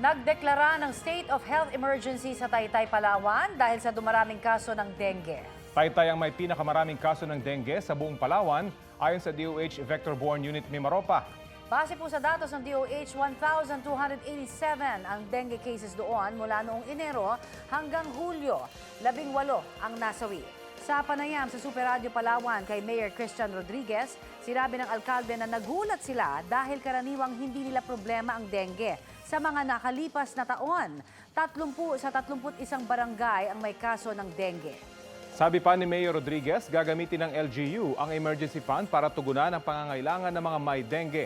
Nagdeklara ng state of health emergency sa Taytay, Palawan dahil sa dumaraming kaso ng dengue. Taytay ang may pinakamaraming kaso ng dengue sa buong Palawan ayon sa DOH Vector-Borne Unit Mimaropa. Base po sa datos ng DOH, 1,287 ang dengue cases doon mula noong Enero hanggang Hulyo. 18 ang nasawi. Sa panayam sa Super Radio Palawan kay Mayor Christian Rodriguez, sinabi ng alkalde na nagulat sila dahil karaniwang hindi nila problema ang dengue sa mga nakalipas na taon. 30 sa 31 barangay ang may kaso ng dengue. Sabi pa ni Mayor Rodriguez, gagamitin ng LGU ang emergency fund para tugunan ang pangangailangan ng mga may dengue.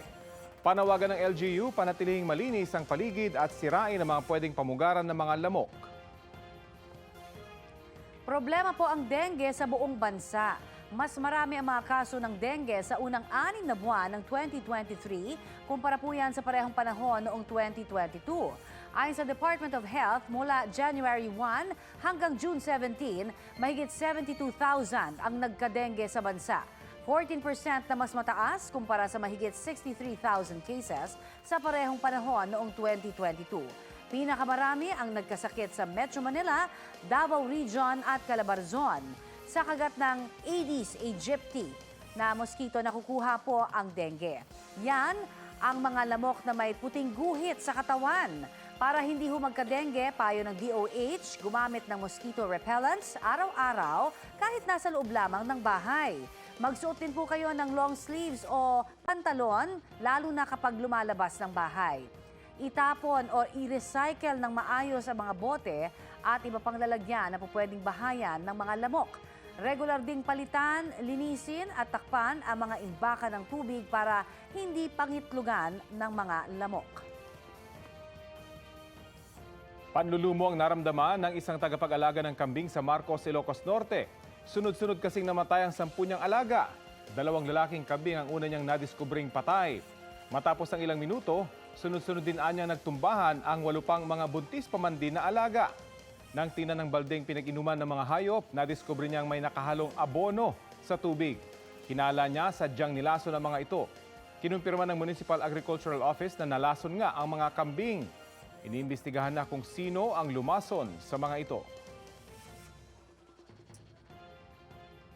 Panawagan ng LGU, panatilihing malinis ang paligid at sirain ang mga pwedeng pamugaran ng mga lamok. Problema po ang dengue sa buong bansa. Mas marami ang mga kaso ng dengue sa unang 6 na buwan ng 2023 kumpara po yan sa parehong panahon noong 2022. Ayon sa Department of Health, mula January 1 hanggang June 17, mahigit 72,000 ang nagka-dengue sa bansa. 14% na mas mataas kumpara sa mahigit 63,000 cases sa parehong panahon noong 2022. Pinakamarami ang nagkasakit sa Metro Manila, Davao Region at Calabarzon. Sa kagat ng Aedes aegypti na mosquito nakukuha po ang dengue. Yan ang mga lamok na may puting guhit sa katawan. Para hindi ho magka-dengue, payo ng DOH, gumamit ng mosquito repellents araw-araw kahit nasa loob lamang ng bahay. Magsuot din po kayo ng long sleeves o pantalon, lalo na kapag lumalabas ng bahay. Itapon o i-recycle ng maayos ang mga bote at iba pang lalagyan na po pwedeng bahayan ng mga lamok. Regular ding palitan, linisin at takpan ang mga imbakan ng tubig para hindi pangitlugan ng mga lamok. Panlulumo ang naramdaman ng isang tagapag-alaga ng kambing sa Marcos, Ilocos Norte. Sunod-sunod kasing namatay ang 10 niyang alaga. 2 lalaking kambing ang una niyang nadiskubring patay. Matapos ang ilang minuto, sunod-sunod din anya nagtumbahan ang 8 pang mga buntis pa man din na alaga. Nang tingnan ng baldeng pinag-inuman ng mga hayop, nadiskubre niyang may nakahalong abono sa tubig. Hinala niya sadyang nilason ang mga ito. Kinumpirma ng Municipal Agricultural Office na nalason nga ang mga kambing. Iniimbestigahan na kung sino ang lumason sa mga ito.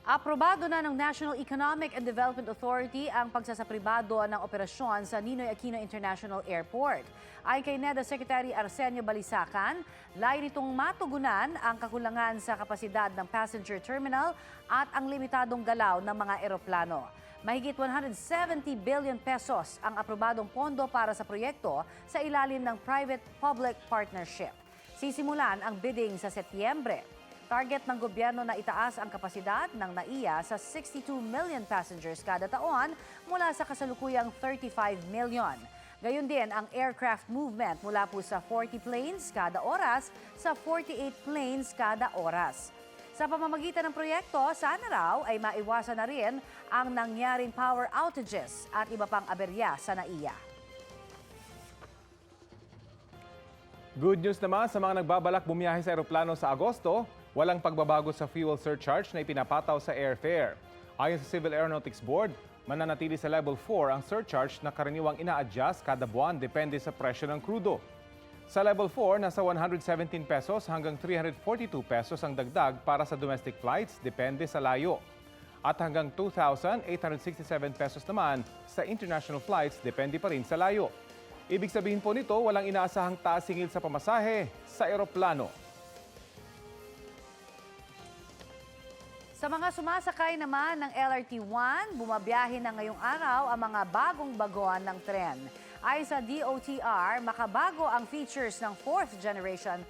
Aprobado na ng National Economic and Development Authority ang pagsasapribado ng operasyon sa Ninoy Aquino International Airport. Ayon kay NEDA Secretary Arsenio Balisacan, layo nitong matugunan ang kakulangan sa kapasidad ng passenger terminal at ang limitadong galaw ng mga eroplano. Mahigit 170 billion pesos ang aprobadong pondo para sa proyekto sa ilalim ng private-public partnership. Sisimulan ang bidding sa Setyembre. Target ng gobyerno na itaas ang kapasidad ng NAIA sa 62 million passengers kada taon mula sa kasalukuyang 35 million. Gayon din ang aircraft movement mula po sa 40 planes kada oras sa 48 planes kada oras. Sa pamamagitan ng proyekto, sana raw ay maiwasan na rin ang nangyaring power outages at iba pang aberya sa NAIA. Good news naman sa mga nagbabalak bumiyahe sa eroplano sa Agosto, walang pagbabago sa fuel surcharge na ipinapataw sa airfare. Ayon sa Civil Aeronautics Board, mananatili sa Level 4 ang surcharge na karaniwang ina-adjust kada buwan depende sa presyo ng krudo. Sa Level 4, nasa 117 pesos hanggang 342 pesos ang dagdag para sa domestic flights depende sa layo. At hanggang 2,867 pesos naman sa international flights depende pa rin sa layo. Ibig sabihin po nito, walang inaasahang taas singil sa pamasahe sa eroplano. Sa mga sumasakay naman ng LRT-1, bumabiyahe na ngayong araw ang mga bagong baguan ng tren. Ayon sa DOTR, makabago ang features ng 4th generation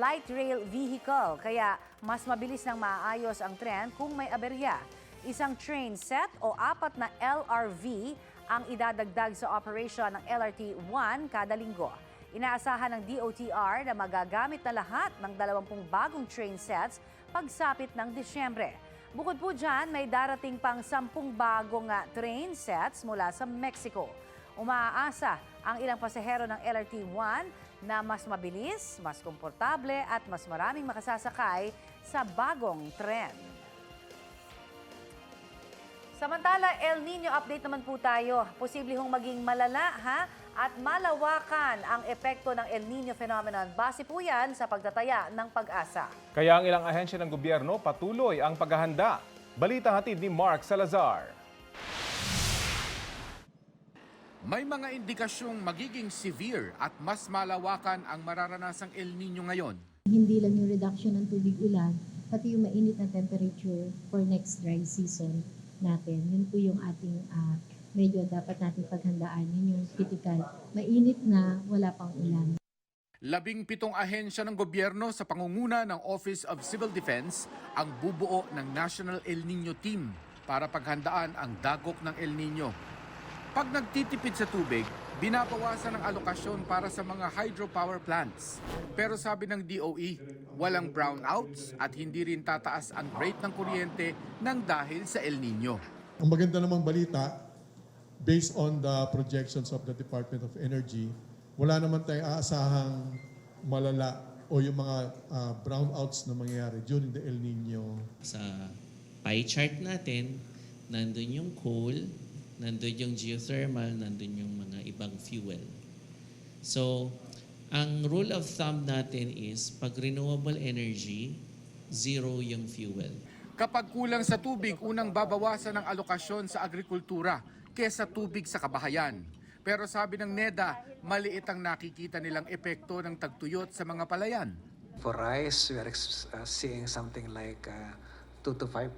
light rail vehicle, kaya mas mabilis nang maayos ang tren kung may aberya. Isang train set o 4 na LRV ang idadagdag sa operation ng LRT-1 kada linggo. Inaasahan ng DOTR na magagamit na lahat ng 20 bagong train sets pagsapit ng Disyembre. Bukod po dyan, may darating pang 10 bagong train sets mula sa Mexico. Umaasa ang ilang pasahero ng LRT-1 na mas mabilis, mas komportable at mas maraming makasasakay sa bagong tren. Samantala, El Nino update naman po tayo. Posible hong maging malala At malawakan ang epekto ng El Nino phenomenon. Base po yan sa pagtataya ng Pag-asa. Kaya ang ilang ahensya ng gobyerno patuloy ang paghahanda. Balitang hatid ni Mark Salazar. May mga indikasyong magiging severe at mas malawakan ang mararanasang El Nino ngayon. Hindi lang yung reduction ng tubig ulan, pati yung mainit na temperature for next dry season natin. Yun po yung ating medyo dapat natin paghandaan. Yun yung critical. Mainit na, wala pang ulan. 17 ahensya ng gobyerno sa pangunguna ng Office of Civil Defense ang bubuo ng National El Nino Team para paghandaan ang dagok ng El Nino. Pag nagtitipid sa tubig, binabawasan ang alokasyon para sa mga hydropower plants. Pero sabi ng DOE, walang brownouts at hindi rin tataas ang rate ng kuryente ng dahil sa El Nino. Ang maganda namang balita, based on the projections of the Department of Energy, wala naman tayong aasahang malala o yung mga brownouts na mangyayari during the El Nino. Sa pie chart natin, nandun yung coal, nandun yung geothermal, nandun yung mga ibang fuel. So, ang rule of thumb natin is pag renewable energy, zero yung fuel. Kapag kulang sa tubig, unang babawasan ang alokasyon sa agrikultura kesa tubig sa kabahayan. Pero sabi ng NEDA, maliit ang nakikita nilang epekto ng tagtuyot sa mga palayan. For rice, we are seeing something like 2 to 5%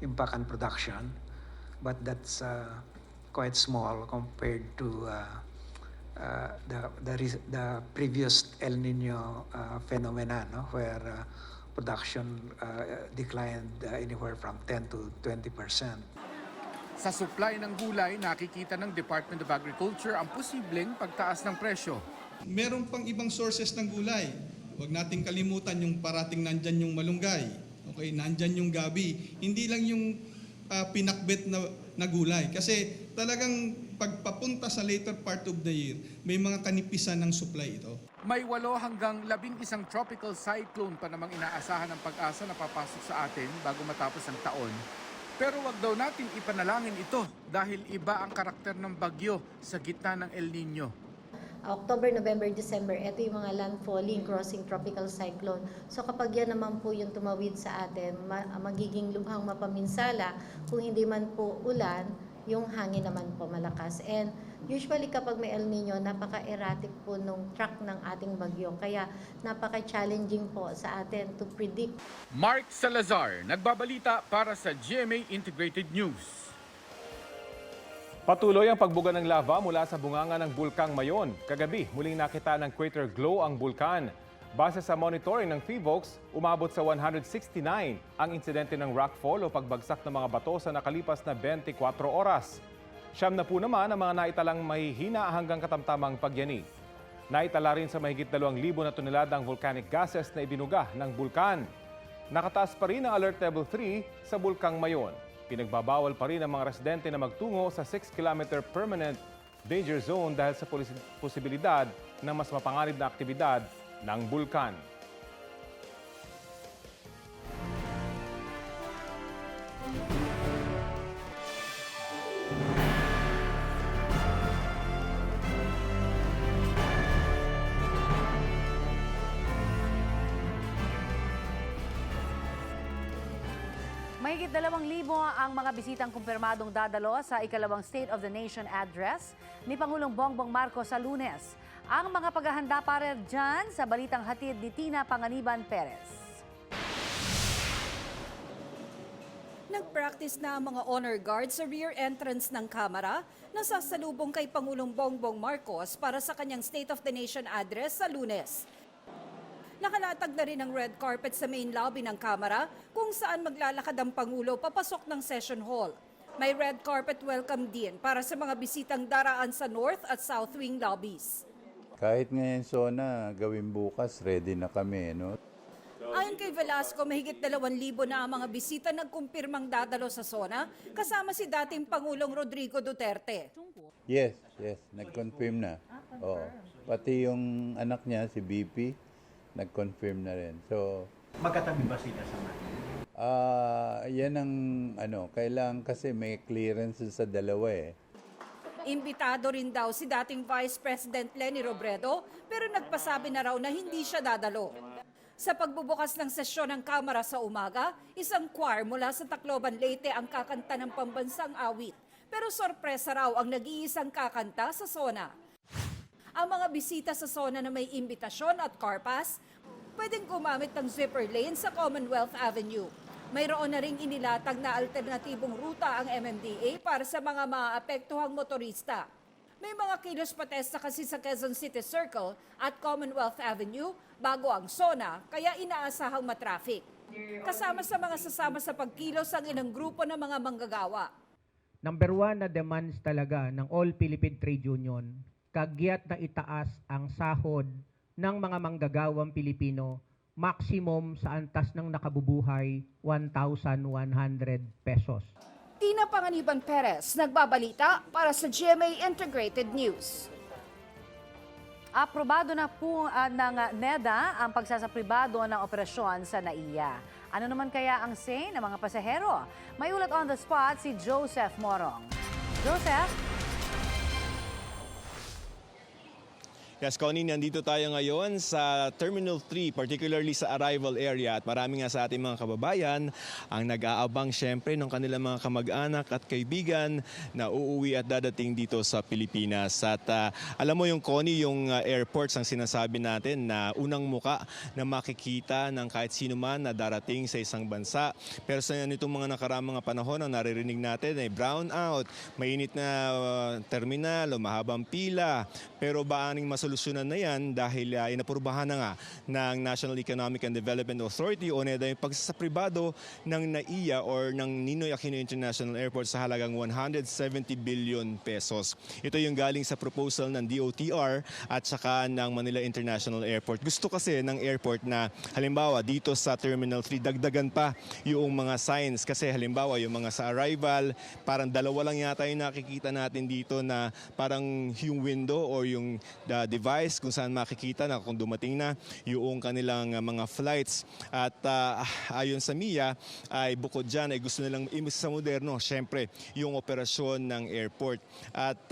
impact on production, but that's quite small compared to the previous El Nino phenomena, no? Where production declined anywhere from 10 to 20%. Sa supply ng gulay, nakikita ng Department of Agriculture ang posibleng pagtaas ng presyo. Meron pang ibang sources ng gulay. Huwag nating kalimutan yung parating nandyan yung malunggay. Okay, nandyan yung gabi. Hindi lang yung pinakbet na gulay. Kasi talagang pagpapunta sa later part of the year, may mga kanipisan ng supply ito. May 8 hanggang 11 tropical cyclone pa namang inaasahan ng Pag-asa na papasok sa atin bago matapos ang taon. Pero wag daw natin ipanalangin ito dahil iba ang karakter ng bagyo sa gitna ng El Nino. October, November, December, ito yung mga landfalling, crossing tropical cyclone. So kapag yan naman po yung tumawid sa atin, magiging lubhang mapaminsala. Kung hindi man po ulan, yung hangin naman po malakas. And usually kapag may El Nino, napaka-erratic po nung track ng ating bagyo. Kaya napaka-challenging po sa atin to predict. Mark Salazar, nagbabalita para sa GMA Integrated News. Patuloy ang pagbuga ng lava mula sa bunganga ng Bulkang Mayon. Kagabi, muling nakita ng crater glow ang bulkan. Base sa monitoring ng PHIVOLCS, umabot sa 169 ang insidente ng rockfall o pagbagsak ng mga bato sa nakalipas na 24 oras. Siyam na po naman ang mga naitalang mahihina hanggang katamtamang pagyanig. Naitala rin sa mahigit 2,000 na toneladang volcanic gases na ibinuga ng bulkan. Nakataas pa rin ang Alert Level 3 sa Bulkang Mayon. Pinagbabawal pa rin ang mga residente na magtungo sa 6-kilometer permanent danger zone dahil sa posibilidad ng mas mapanganib na aktibidad ng bulkan. Mahigit 2,000 ang mga bisitang kumpirmadong dadalo sa ikalawang State of the Nation address ni Pangulong Bongbong Marcos sa Lunes. Ang mga paghahanda para dyan sa balitang hatid ni Tina Panganiban Perez. Nag-practice na ang mga honor guard sa rear entrance ng Kamara na sasalubong kay Pangulong Bongbong Marcos para sa kanyang State of the Nation address sa Lunes. Nakalatag na rin ang red carpet sa main lobby ng Kamara kung saan maglalakad ang Pangulo papasok ng session hall. May red carpet welcome din para sa mga bisitang daraan sa North at South Wing lobbies. Kahit ngayon SONA, gawin bukas, ready na kami, no? Ayon kay Velasco, mahigit 2,000 na ang mga bisita nagkumpirmang dadalo sa SONA, kasama si dating Pangulong Rodrigo Duterte. Yes, nag-confirm na. Oh, pati yung anak niya, si BP, nag-confirm na rin. So, magkatabi ba sila sa mga? yan ang kailangan kasi may clearance sa dalawa eh. Imbitado rin daw si dating Vice President Leni Robredo pero nagpasabi na raw na hindi siya dadalo. Sa pagbubukas ng sesyon ng Kamara sa umaga, isang choir mula sa Tacloban, Leyte ang kakanta ng pambansang awit. Pero sorpresa raw ang nag-iisang kakanta sa SONA. Ang mga bisita sa SONA na may imbitasyon at car pass, pwedeng gumamit ng zipper lane sa Commonwealth Avenue. Mayroon na ring inilatag na alternatibong ruta ang MMDA para sa mga maaapektuhang motorista. May mga kilos patesta kasi sa Quezon City Circle at Commonwealth Avenue bago ang SONA, kaya inaasahang matraffic. Kasama sa mga sasama sa pagkilos ang ilang grupo ng mga manggagawa. Number one na demands talaga ng All Philippine Trade Union, kagyat na itaas ang sahod ng mga manggagawang Pilipino, maximum sa antas ng nakabubuhay, 1,100 pesos. Tina Panganiban Perez, nagbabalita para sa GMA Integrated News. Aprobado na po ng NEDA ang pagsasapribado ng operasyon sa NAIA. Ano naman kaya ang say ng mga pasahero? May ulat on the spot si Joseph Morong. Joseph? Yes, Connie, nandito tayo ngayon sa Terminal 3, particularly sa arrival area. At marami nga sa ating mga kababayan ang nag-aabang syempre ng kanilang mga kamag-anak at kaibigan na uuwi at dadating dito sa Pilipinas. At alam mo yung Connie, yung airports ang sinasabi natin na unang muka na makikita ng kahit sino man na darating sa isang bansa. Pero sa nitong mga nakaramang panahon ang naririnig natin ay brown out, mainit na terminal o mahabang pila. Pero baaning masolusyonan na yan dahil inapurbahan na nga ng National Economic and Development Authority o NEDA yung pagsasapribado ng NAIA or ng Ninoy Aquino International Airport sa halagang 170 billion pesos. Ito yung galing sa proposal ng DOTR at saka ng Manila International Airport. Gusto kasi ng airport na halimbawa dito sa Terminal 3 dagdagan pa yung mga signs kasi halimbawa yung mga sa arrival parang dalawa lang yata yung nakikita natin dito na parang yung window or yung device kung saan makikita na kung dumating na yung kanilang mga flights. At ayon sa MIA ay bukod dyan ay gusto nilang imbis sa moderno, syempre yung operasyon ng airport. At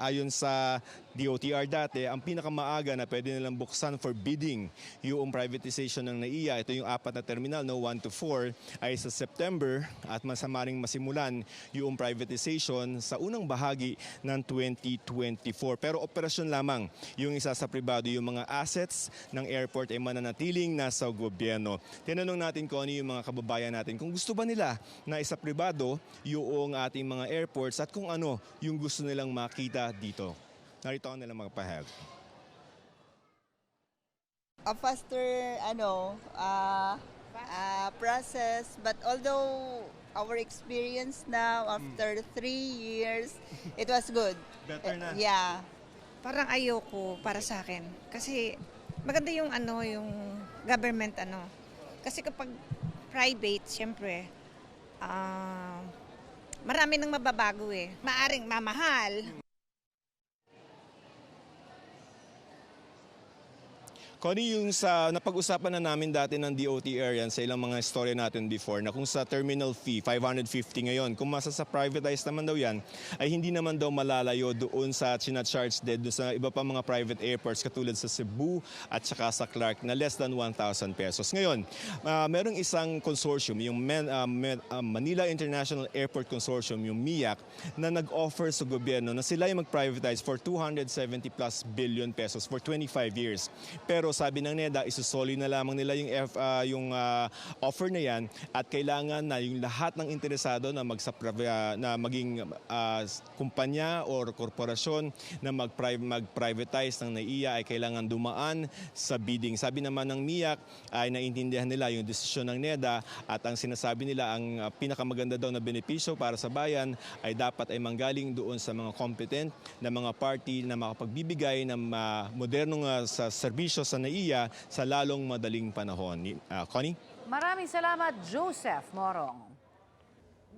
ayon sa DOTR dati, ang pinakamaaga na pwede nilang buksan for bidding yung privatization ng NAIA, ito yung 4 na terminal, 1 to 4, ay sa September at masamaring masimulan yung privatization sa unang bahagi ng 2024. Pero operasyon lamang yung isa sa pribado, yung mga assets ng airport ay mananatiling nasa gobyerno. Tinanong natin kung ano yung mga kababayan natin, kung gusto ba nila na isa pribado yung ating mga airports at kung ano yung gusto nilang makita dito. Narito ang nilang mga pahayag. A faster process, but although our experience now after 3 years, it was good. Better na. Yeah. Parang ayoko para sa akin. Kasi maganda yung yung government Kasi kapag private, syempre, marami nang mababago eh. Maaring mamahal. Connie, yung sa napag-usapan na namin dati ng DOTR yan sa ilang mga istorya natin before na kung sa terminal fee, 550 ngayon, kung sa privatize naman daw yan, ay hindi naman daw malalayo doon sa chinacharge doon sa iba pa mga private airports katulad sa Cebu at saka sa Clark na less than 1,000 pesos. Ngayon, merong isang consortium, yung Manila International Airport Consortium, yung MIAC, na nag-offer sa gobyerno na sila yung mag-privatize for 270 plus billion pesos for 25 years. Pero sabi ng NEDA, isusoli na lamang nila yung offer na yan at kailangan na yung lahat ng interesado na maging kumpanya or korporasyon na mag-privatize ng NAIA ay kailangan dumaan sa bidding. Sabi naman ng MIAC ay naintindihan nila yung desisyon ng NEDA at ang sinasabi nila ang pinakamaganda daw na benepisyo para sa bayan ay dapat ay manggaling doon sa mga competent na mga party na makapagbibigay ng modernong serbisyo sa NAIA sa lalong madaling panahon. Connie? Maraming salamat, Joseph Morong.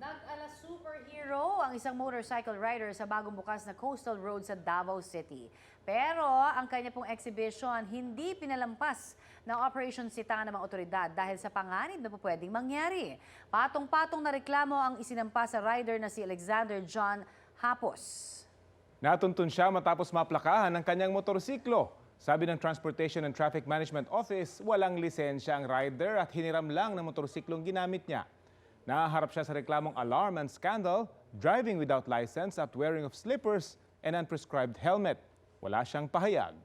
Nag-ala superhero ang isang motorcycle rider sa bagong bukas na coastal road sa Davao City. Pero ang kanya pong exhibition hindi pinalampas ng Operation Sita ng mga otoridad dahil sa panganib na pwedeng mangyari. Patong-patong na reklamo ang isinampa sa rider na si Alexander John Hapos. Natuntun siya matapos maplakahan ng kanyang motorsiklo. Sabi ng Transportation and Traffic Management Office, walang lisensya ang rider at hiniram lang ng motorsiklong ginamit niya. Nahaharap siya sa reklamong alarm and scandal, driving without license at wearing of slippers and unprescribed helmet. Wala siyang pahayag.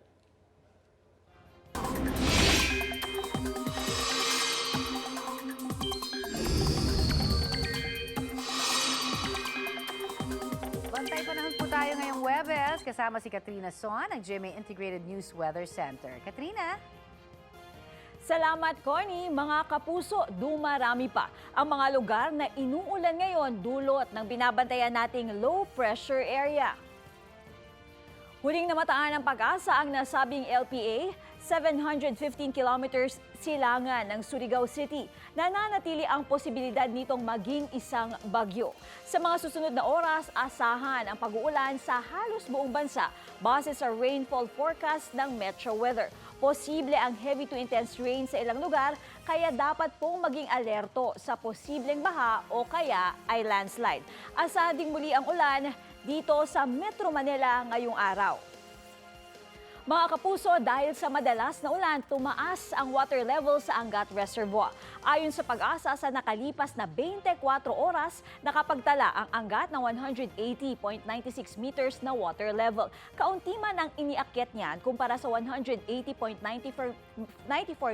Bantay panahon po tayo ngayong Webes. Kasama si Katrina Son, ng GMA Integrated News Weather Center. Katrina? Salamat, Connie. Mga kapuso, dumarami pa ang mga lugar na inuulan ngayon dulot ng binabantayan nating low pressure area. Huling namataan ng Pag-asa ang nasabing LPA, 715 kilometers silangan ng Surigao City. Nananatili ang posibilidad nitong maging isang bagyo. Sa mga susunod na oras, asahan ang pag-uulan sa halos buong bansa base sa rainfall forecast ng Metro Weather. Posible ang heavy to intense rain sa ilang lugar, kaya dapat pong maging alerto sa posibleng baha o kaya ay landslide. Asahan ding muli ang ulan dito sa Metro Manila ngayong araw. Mga kapuso, dahil sa madalas na ulan, tumaas ang water level sa Angat Reservoir. Ayon sa Pag-asa, sa nakalipas na 24 oras, nakapagtala ang Angat ng 180.96 meters na water level. Kaunti man ang iniakyat niyan kumpara sa 180.94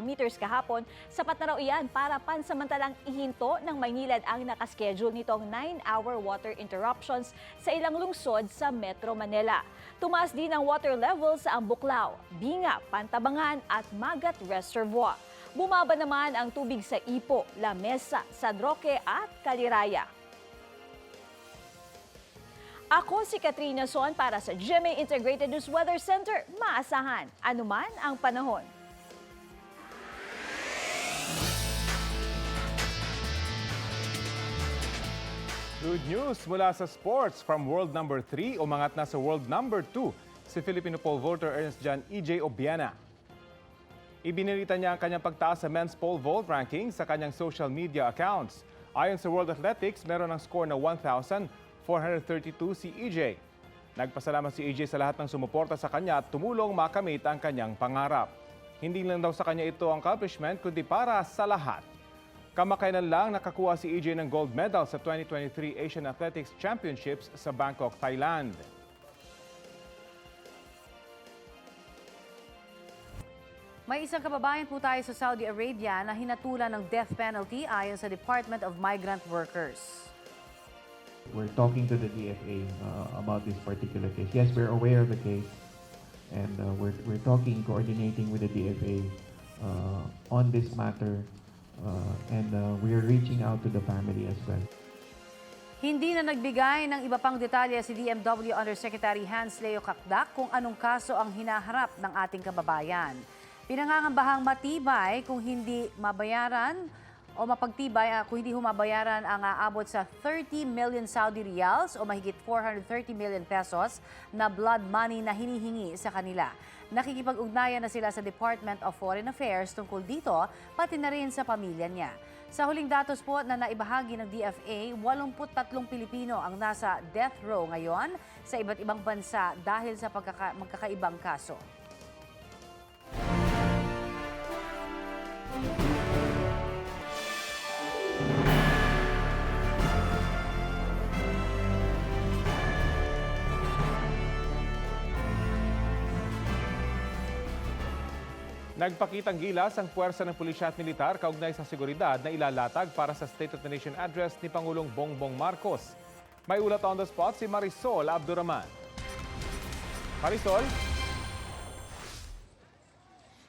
meters kahapon, sapat na raw iyan para pansamantalang ihinto ng Maynilad ang nakaschedule nitong 9-hour water interruptions sa ilang lungsod sa Metro Manila. Tumaas din ang water level sa Ambuklao, Binga, Pantabangan at Magat Reservoir. Bumaba naman ang tubig sa Ipo, La Mesa, San Roque at Caliraya. Ako si Katrina Son para sa GMA Integrated News Weather Center. Maasahan, anuman ang panahon. Good news mula sa sports from world number 3, umangat na sa world number 2 si Filipino pole vaulter Ernest John E.J. Obiena. Ibinilita niya ang kanyang pagtaas sa men's pole vault ranking sa kanyang social media accounts. Ayon sa World Athletics, meron ng score na 1,432 si E.J. Nagpasalamat si E.J. sa lahat ng sumuporta sa kanya at tumulong makamit ang kanyang pangarap. Hindi lang daw sa kanya ito ang accomplishment, kundi para sa lahat. Kamakailan lang nakakuha si EJ ng gold medal sa 2023 Asian Athletics Championships sa Bangkok, Thailand. May isang kababayan po tayo sa Saudi Arabia na hinatulan ng death penalty ayon sa Department of Migrant Workers. We're talking to the DFA about this particular case. Yes, we're aware of the case, and we're talking, coordinating with the DFA on this matter. And we are reaching out to the family as well. Hindi na nagbigay ng iba pang detalye si DMW Undersecretary Hans Leo Kakdak kung anong kaso ang hinaharap ng ating kababayan. Pinangangambahang matibay kung hindi mabayaran o mapagtibay kung hindi humabayaran ang aabot sa 30 million Saudi riyals o mahigit 430 million pesos na blood money na hinihingi sa kanila. Nakikipag-ugnayan na sila sa Department of Foreign Affairs tungkol dito, pati na rin sa pamilya niya. Sa huling datos po na naibahagi ng DFA, 83 Pilipino ang nasa death row ngayon sa iba't ibang bansa dahil sa magkakaibang kaso. Nagpakitang gilas ang puwersa ng pulisya at militar kaugnay sa seguridad na ilalatag para sa State of the Nation address ni Pangulong Bongbong Marcos. May ulat on the spot si Marisol Abdurrahman. Marisol?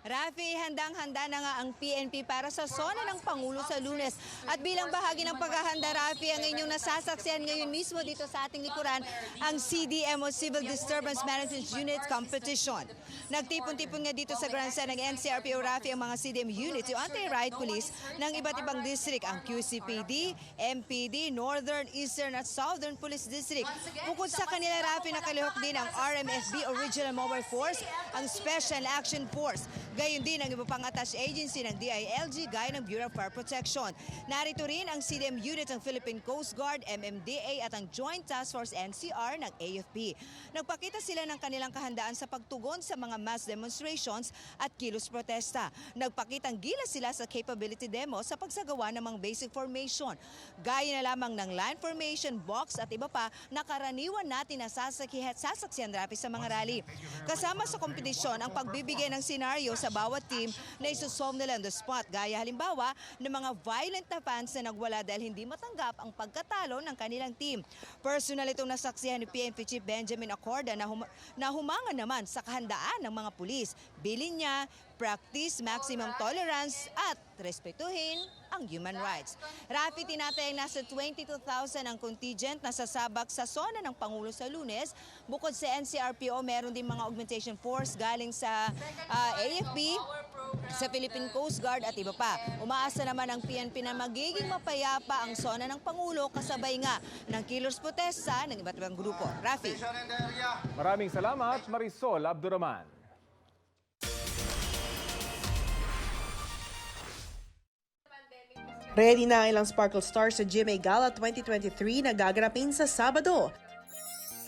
Rafi, handang-handa na nga ang PNP para sa SONA ng Pangulo sa Lunes. At bilang bahagi ng paghahanda, Rafi, ang inyong nasasaksiyan ngayon mismo dito sa ating likuran, ang CDMO Civil Disturbance Management Unit Competition. Nagtipon-tipon nga dito sa grandstand ng NCRPO, Rafi, ang mga CDM units, yung anti-riot police ng iba't ibang district, ang QCPD, MPD, Northern, Eastern at Southern Police District. Bukod sa kanila, Rafi, nakalihok din ang RMFB o Regional Mobile Force, ang Special Action Force. Gayon din ang iba pang attached agency ng DILG gaya ng Bureau of Fire Protection. Narito rin ang CDM unit ng Philippine Coast Guard, MMDA at ang Joint Task Force NCR ng AFP. Nagpakita sila ng kanilang kahandaan sa pagtugon sa mga mass demonstrations at kilos protesta. Nagpakitang gilas sila sa capability demo sa pagsagawa ng mga basic formation. Gaya na lamang ng line formation, box at iba pa na karaniwan natin na sasaksihan rapi sa mga rally. Kasama sa kompetisyon ang pagbibigay ng senaryo sa bawat team na isusolve nila on the spot. Gaya halimbawa ng mga violent na fans na nagwala dahil hindi matanggap ang pagkatalo ng kanilang team. Personal itong nasaksihan ni PNP Chief Benjamin Acorda na humangan naman sa kahandaan ng mga pulis. Bilin niya, practice maximum tolerance at respetuhin ang human rights. Rafi, tinatayang nasa 22,000 ang contingent na sasabak sa zona ng Pangulo sa Lunes. Bukod sa NCRPO, meron din mga augmentation force galing sa AFP, sa Philippine Coast Guard at iba pa. Umaasa naman ang PNP na magiging mapayapa ang zona ng Pangulo kasabay nga ng kilos protesta ng iba't ibang grupo. Rafi. Maraming salamat, Marisol Abduraman. Ready na ang ilang Sparkle Stars sa GMA Gala 2023 na gaganapin sa Sabado.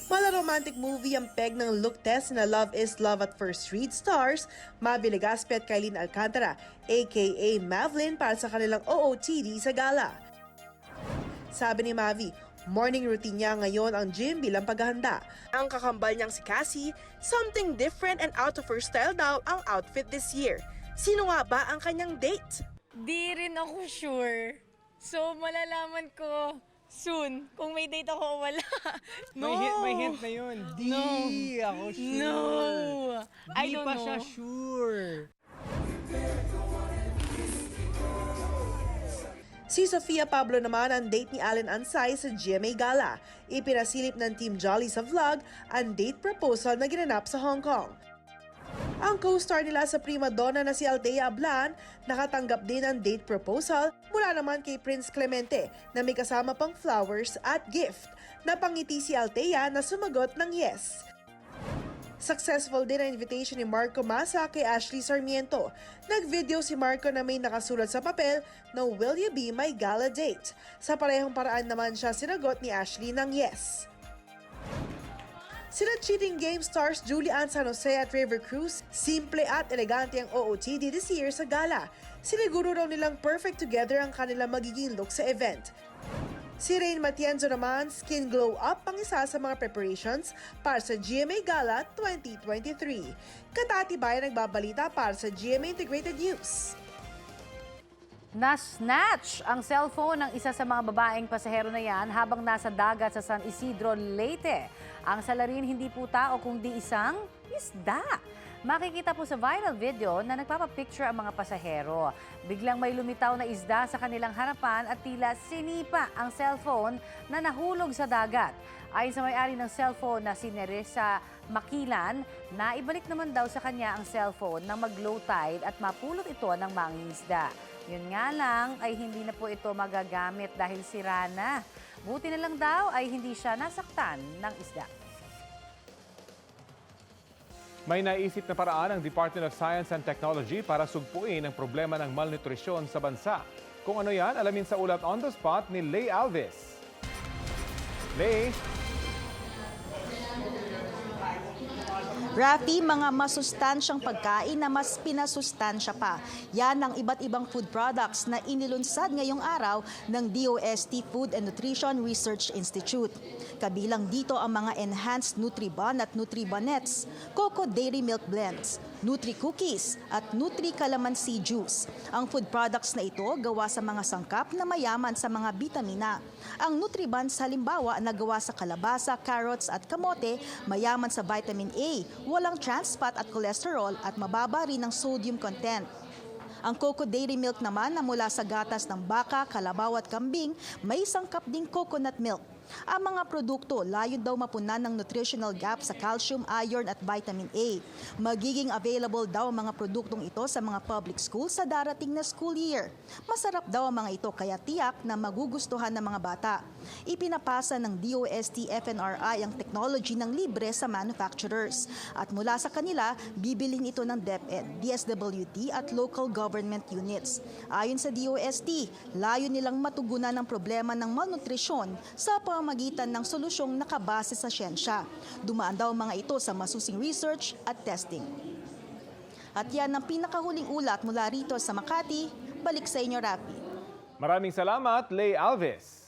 Mala-romantic movie ang peg ng look test na Love is Love at First Read stars, Mavi Legaspi at Kailin Alcantara, aka Mavlin, para sa kanilang OOTD sa gala. Sabi ni Mavi, morning routine niya ngayon ang gym bilang paghahanda. Ang kakambal niyang si Cassie, something different and out of her style daw ang outfit this year. Sino nga ba ang kanyang date? Di rin ako sure. So, malalaman ko soon kung may date ako o wala. No. May hint na yun. Di ako sure. No. I don't Di pa know. siya sure. Si Sofia Pablo naman ang date ni Allen Ansay sa GMA Gala. Ipinasilip ng Team Jolly sa vlog ang date proposal na ginanap sa Hong Kong. Ang co-star nila sa prima donna na si Althea Ablan nakatanggap din ng date proposal mula naman kay Prince Clemente na may kasama pang flowers at gift. Napangiti si Althea na sumagot ng yes. Successful din ang invitation ni Marco Masa kay Ashley Sarmiento. Nag-video si Marco na may nakasulat sa papel na "Will you be my gala date?" Sa parehong paraan naman siya sinagot ni Ashley ng yes. Sila cheating game stars Julie Ann San Jose at River Cruz, simple at elegante ang OOTD this year sa gala. Siniguro raw nilang perfect together ang kanilang magiging look sa event. Si Rain Matienzo naman, skin glow up ang isa sa mga preparations para sa GMA Gala 2023. Katatibay nagbabalita para sa GMA Integrated News. Na-snatch ang cellphone ng isa sa mga babaeng pasahero na yan habang nasa dagat sa San Isidro, Leyte. Ang salarin hindi po tao kundi isang isda. Makikita po sa viral video na nagpapapicture ang mga pasahero. Biglang may lumitaw na isda sa kanilang harapan at tila sinipa ang cellphone na nahulog sa dagat. Ayon sa may-ari ng cellphone na si Nerissa Makilan, naibalik naman daw sa kanya ang cellphone nang mag-low tide at mapulot ito ng mangingisda. Yun nga lang ay hindi na po ito magagamit dahil sira na. Buti na lang daw ay hindi siya nasaktan ng isda. May naisip na paraan ang Department of Science and Technology para sugpuin ang problema ng malnutrisyon sa bansa. Kung ano yan, alamin sa ulat on the spot ni Lay Alves. Lay? Rafi, mga masustansyang pagkain na mas pinasustansya pa. Yan ang iba't ibang food products na inilunsad ngayong araw ng DOST Food and Nutrition Research Institute. Kabilang dito ang mga enhanced Nutribon at Nutribonettes, Coco Dairy Milk Blends, Nutri Cookies at Nutri Calamansi Juice. Ang food products na ito gawa sa mga sangkap na mayaman sa mga bitamina. Ang Nutribons halimbawa na gawa sa kalabasa, carrots at kamote, mayaman sa vitamin A, walang trans fat at cholesterol at mababa rin ang sodium content. Ang Coco Dairy Milk naman na mula sa gatas ng baka, kalabaw at kambing, may sangkap ding coconut milk. Ang mga produkto layon daw mapunan ng nutritional gap sa calcium, iron at vitamin A. Magiging available daw ang mga produktong ito sa mga public schools sa darating na school year. Masarap daw ang mga ito kaya tiyak na magugustuhan ng mga bata. ipinapasa ng DOST-FNRI ang technology ng libre sa manufacturers. At mula sa kanila, bibilin ito ng DepEd, DSWD at local government units. Ayon sa DOST, layo nilang matugunan ang problema ng malnutrisyon sa pamamagitan ng solusyong nakabase sa siyensya. Dumaan daw mga ito sa masusing research at testing. At yan ang pinakahuling ulat mula rito sa Makati. Balik sa inyo, Rapi. Maraming salamat, Lay Alves.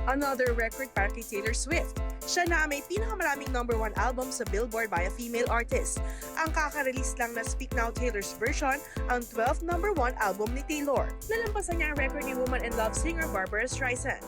Another record para kay Taylor Swift. Siya na may pinakamaraming #1 album sa Billboard by a female artist. Ang kaka-release lang na Speak Now Taylor's version, ang 12th #1 album ni Taylor. Nalampasan niya ang record ni Woman in Love singer Barbara Streisand.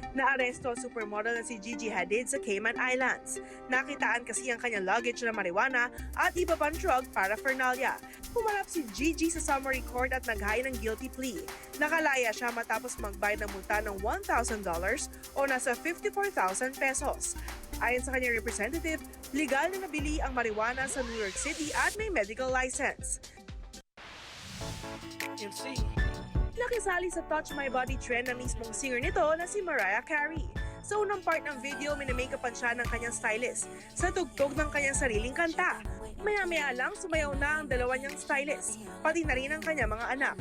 Naaresto ang supermodel na si Gigi Hadid sa Cayman Islands. Nakitaan kasi ang kanyang luggage na marijuana at iba pang drug paraphernalia. Pumarap si Gigi sa summary court at naghain ng guilty plea. Nakalaya siya matapos magbayad ng multa ng $1,000 o nasa 54,000 pesos. Ayon sa kanyang representative, legal na nabili ang marijuana sa New York City at may medical license. Nakisali sa Touch My Body trend ng mismong singer nito na si Mariah Carey. Sa unang part ng video, minamake-upan siya ng kanyang stylist sa tugtog ng kanyang sariling kanta. Maya-maya lang, sumayaw na ang dalawa niyang stylist, pati na rin ang kanyang mga anak.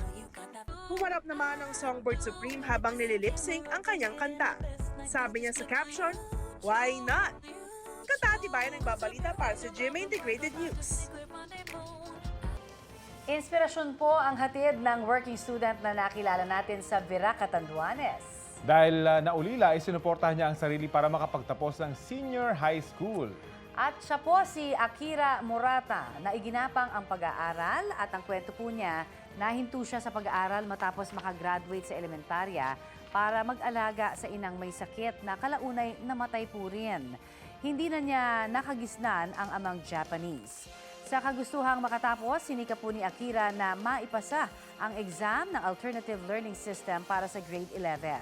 Humarap naman ang Songbird Supreme habang nililip-sync ang kanyang kanta. Sabi niya sa caption, "Why not?" Katatibayan ang babalita para sa GMA Integrated News. Inspirasyon po ang hatid ng working student na nakilala natin sa Virac, Catanduanes. Dahil naulila, isinuportahan niya ang sarili para makapagtapos ng senior high school. At siya po si Akira Murata na iginapang ang pag-aaral at ang kwento po niya, nahinto siya sa pag-aaral matapos makagraduate sa elementarya para mag-alaga sa inang may sakit na kalaunay namatay po rin. Hindi na niya nakagisnan ang amang Japanese. Sa kagustuhang makatapos, sinika po ni Akira na maipasa ang exam ng Alternative Learning System para sa grade 11.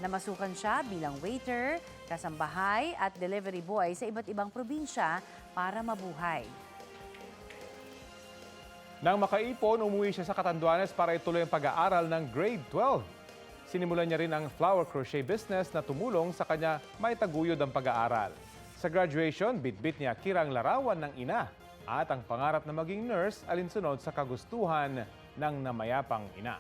Namasukan siya bilang waiter, kasambahay at delivery boy sa iba't ibang probinsya para mabuhay. Nang makaipon, umuwi siya sa Catanduanes para ituloy ang pag-aaral ng grade 12. Sinimulan niya rin ang flower crochet business na tumulong sa kanya maitaguyod ang pag-aaral. Sa graduation, bitbit ni Akira ang larawan ng ina at ang pangarap na maging nurse alinsunod sa kagustuhan ng namayapang ina.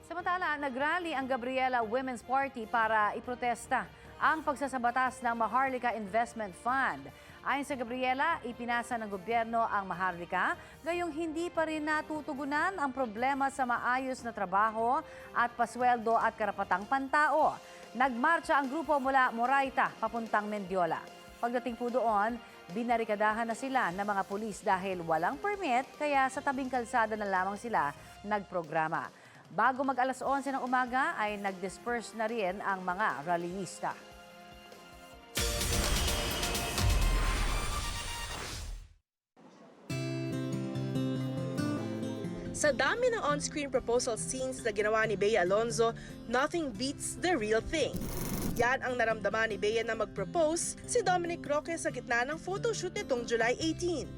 Samantala, nagrally ang Gabriela Women's Party para iprotesta ang pagsasabatas ng Maharlika Investment Fund. Ayon sa Gabriela, ipinasa ng gobyerno ang Maharlika, gayong hindi pa rin natutugunan ang problema sa maayos na trabaho at pasweldo at karapatang pantao. Nagmarcha ang grupo mula Moraita papuntang Mendiola. Pagdating po doon, binarikadahan na sila ng mga pulis dahil walang permit, kaya sa tabing kalsada na lamang sila nagprograma. Bago mag-alas 11 ng umaga ay nag-disperse na rin ang mga rallyista. Sa dami ng on-screen proposal scenes na ginawa ni Bea Alonzo, nothing beats the real thing. Yan ang naramdaman ni Bea na mag-propose si Dominic Roque sa gitna ng photoshoot nitong July 18.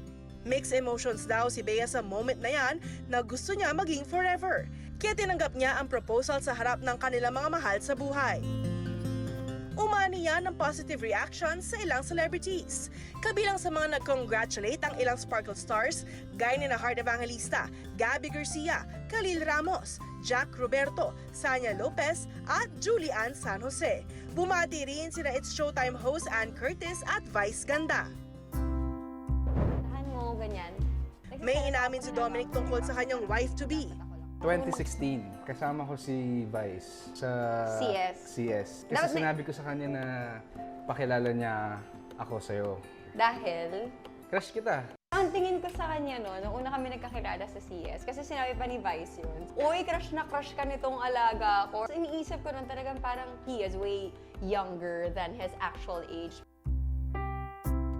Mixed emotions daw si Bea sa moment na yan na gusto niya maging forever. Kaya tinanggap niya ang proposal sa harap ng kanilang mga mahal sa buhay. Umani yan ng positive reactions sa ilang celebrities. Kabilang sa mga nag-congratulate ang ilang Sparkle stars, gaya ni na Heart Evangelista, Gabby Garcia, Khalil Ramos, Jack Roberto, Sanya Lopez at Julian San Jose. Bumati rin sina It's Showtime host Ann Curtis at Vice Ganda. Mo, ganyan. May inamin si Dominic tungkol sa kanyang wife-to-be. 2016, kasama ko si Vice sa CS. Kasi sinabi ko sa kanya na pakilala niya ako sa'yo. Dahil? Crush kita. Ang tingin ko sa kanya, no, nung una kami nagkakilala sa CS, kasi sinabi pa ni Vice yun, uy, crush na crush ka nitong alaga ko. So, iniisip ko nun talagang parang he is way younger than his actual age.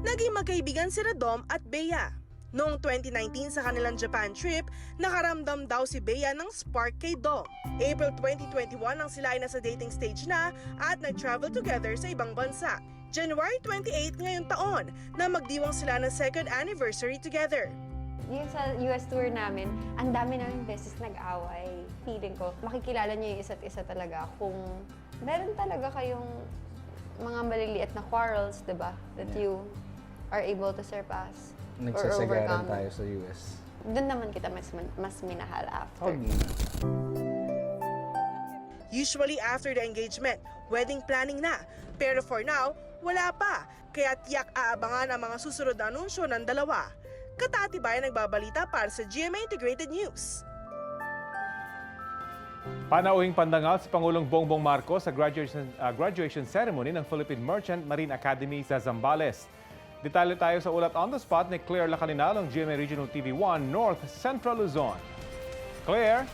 Naging magkaibigan sina Dom at Bea. Noong 2019 sa kanilang Japan trip, nakaramdam daw si Bea ng spark kay Dom. April 2021 nang sila ay nasa dating stage na at nag-travel together sa ibang bansa. January 28 ngayong taon na magdiwang sila ng second anniversary together. Yung sa US tour namin, ang dami namin beses nag-away. Feeling ko, makikilala niyo yung isa't isa talaga kung meron talaga kayong mga maliliit na quarrels, di ba? That you are able to surpass or Nagsasagaran overcome. tayo sa US. Doon naman kita mas minahal after. Usually after the engagement, wedding planning na. Pero for now, wala pa. Kaya tiyak aabangan ang mga susunod na anunsyo ng dalawa. Katatibay nagbabalita para sa GMA Integrated News. Panauhing pandangal si Pangulong Bongbong Marcos sa graduation ceremony ng Philippine Merchant Marine Academy sa Zambales. Detalye tayo sa ulat on the spot ni Claire Lacaninal ng GMA Regional TV 1 North Central Luzon. Claire?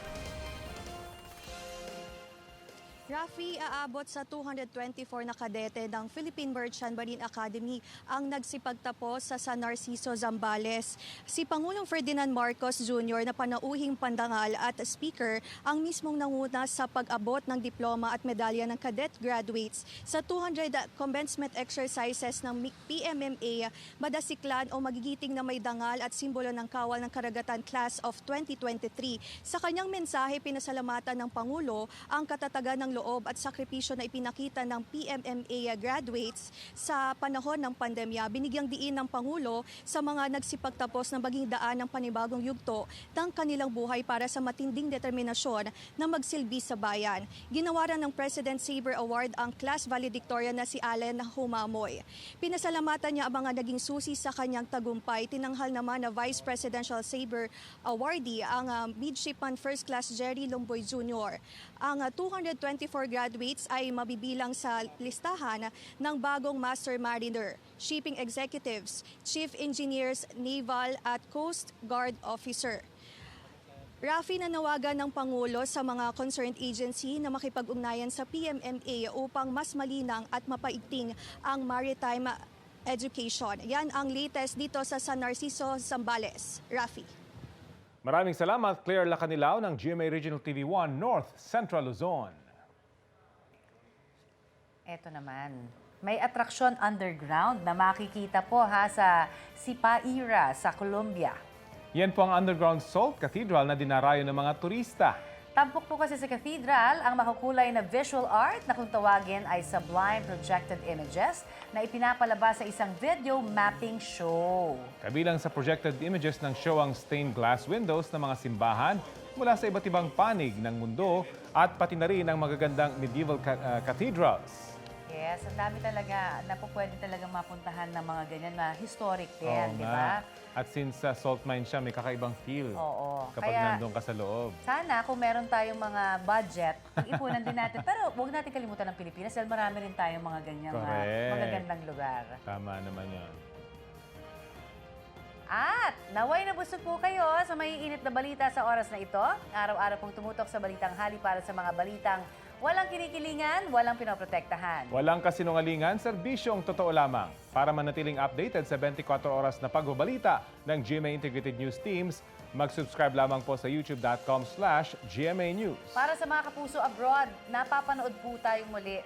Rafi, aabot sa 224 na kadete ng Philippine Merchant Marine Academy ang nagsipagtapos sa San Narciso, Zambales. Si Pangulong Ferdinand Marcos Jr. na panauhing pandangal at speaker ang mismong nanguna sa pag-abot ng diploma at medalya ng cadet graduates sa 200 commencement exercises ng PMMA Madasiklan o Magigiting na May Dangal at Simbolo ng Kawal ng Karagatan Class of 2023. Sa kanyang mensahe, pinasalamatan ng Pangulo ang katatagan ng loob at sakripisyo na ipinakita ng PMMA graduates sa panahon ng pandemya. Binigyang diin ng Pangulo sa mga nagsipagtapos na maging daan ng panibagong yugto ng kanilang buhay para sa matinding determinasyon na magsilbi sa bayan. Ginawaran ng President Sabre Award ang class valedictorian na si Allen Humamoy. Pinasalamatan niya ang mga naging susi sa kanyang tagumpay. Tinanghal naman na Vice Presidential Sabre Awardee ang Midshipman First Class Jerry Lumboy Jr. Ang 224 graduates ay mabibilang sa listahan ng bagong Master Mariner, Shipping Executives, Chief Engineers, Naval at Coast Guard Officer. Rafi, nanawagan ng Pangulo sa mga concerned agency na makipag-ugnayan sa PMMA upang mas malinang at mapaigting ang maritime education. Yan ang latest dito sa San Narciso, Zambales. Rafi. Maraming salamat, Claire Lacanilao ng GMA Regional TV 1 North Central Luzon. Eto naman, may atraksyon underground na makikita po sa Sipaira sa Colombia. Yan po ang underground salt cathedral na dinarayo ng mga turista. Tampok po kasi sa cathedral ang makukulay na visual art na kung tawagin ay sublime projected images na ipinapalabas sa isang video mapping show. Kabilang sa projected images ng show ang stained glass windows ng mga simbahan mula sa iba't ibang panig ng mundo at pati na rin ang magagandang medieval cathedrals. Yes, ang dami talaga na po pwede talagang mapuntahan ng mga ganyan na historic din, di ba? At since salt mine siya, may kakaibang feel kapag nandun ka sa loob. Sana kung meron tayong mga budget, ipunan din natin. Pero huwag natin kalimutan ng Pilipinas dahil marami rin tayong mga ganyang magagandang lugar. Tama naman yun. At naway nabusog po kayo sa maiinit na balita sa oras na ito. Araw-araw pong tumutok sa Balitang Hali para sa mga balitang walang kinikilingan, walang pinoprotektahan. Walang kasinungalingan, serbisyong totoo lamang. Para manatiling updated sa 24 oras na pagbabalita ng GMA Integrated News Teams, mag-subscribe lamang po sa youtube.com/GMA News. Para sa mga kapuso abroad, napapanood po tayong muli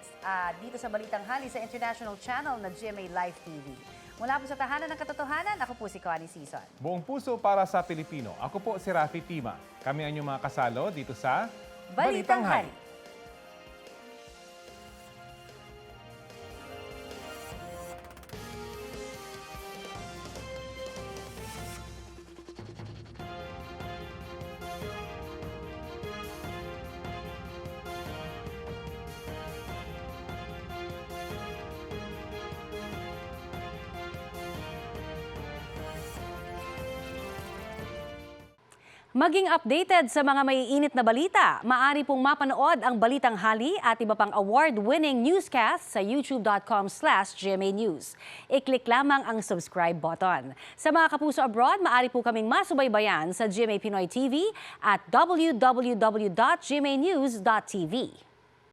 dito sa Balitang Hali sa international channel na GMA Live TV. Mula po sa Tahanan ng Katotohanan, ako po si Connie Season. Buong puso para sa Pilipino. Ako po si Rafi Tima. Kami ang inyong mga kasalo dito sa Balitang Hali. Maging updated sa mga maiinit na balita, maaari pong mapanood ang Balitang Hali at iba pang award-winning newscast sa youtube.com/GMA News. I-click lamang ang subscribe button. Sa mga kapuso abroad, maaari po kaming masubaybayan sa GMA Pinoy TV at www.gmanews.tv.